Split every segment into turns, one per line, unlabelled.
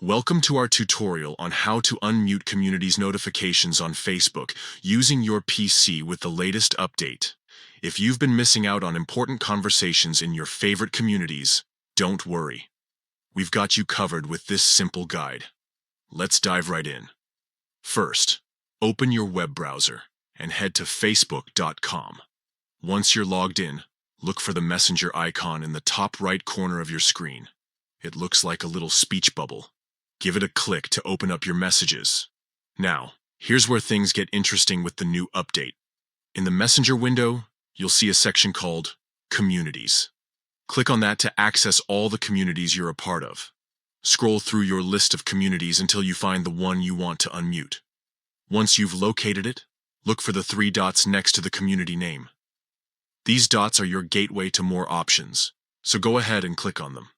Welcome to our tutorial on how to unmute communities notifications on Facebook using your PC with the latest update. If you've been missing out on important conversations in your favorite communities, don't worry. We've got you covered with this simple guide. Let's dive right in. First, open your web browser and head to facebook.com. Once you're logged in, look for the messenger icon in the top right corner of your screen. It looks like a little speech bubble. Give it a click to open up your messages. Now, here's where things get interesting with the new update. In the Messenger window, you'll see a section called Communities. Click on that to access all the communities you're a part of. Scroll through your list of communities until you find the one you want to unmute. Once you've located it, look for the three dots next to the community name. These dots are your gateway to more options, so go ahead and click on them.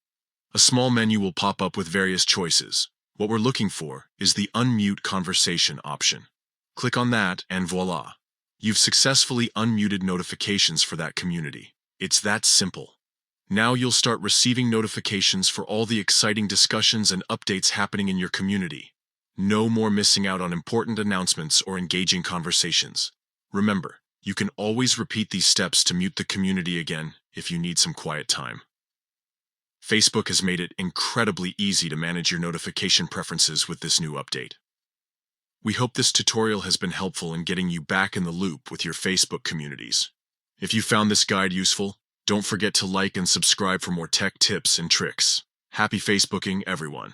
A small menu will pop up with various choices. What we're looking for is the Unmute Conversation option. Click on that and voila! You've successfully unmuted notifications for that community. It's that simple. Now you'll start receiving notifications for all the exciting discussions and updates happening in your community. No more missing out on important announcements or engaging conversations. Remember, you can always repeat these steps to mute the community again if you need some quiet time. Facebook has made it incredibly easy to manage your notification preferences with this new update. We hope this tutorial has been helpful in getting you back in the loop with your Facebook communities. If you found this guide useful, don't forget to like and subscribe for more tech tips and tricks. Happy Facebooking, everyone!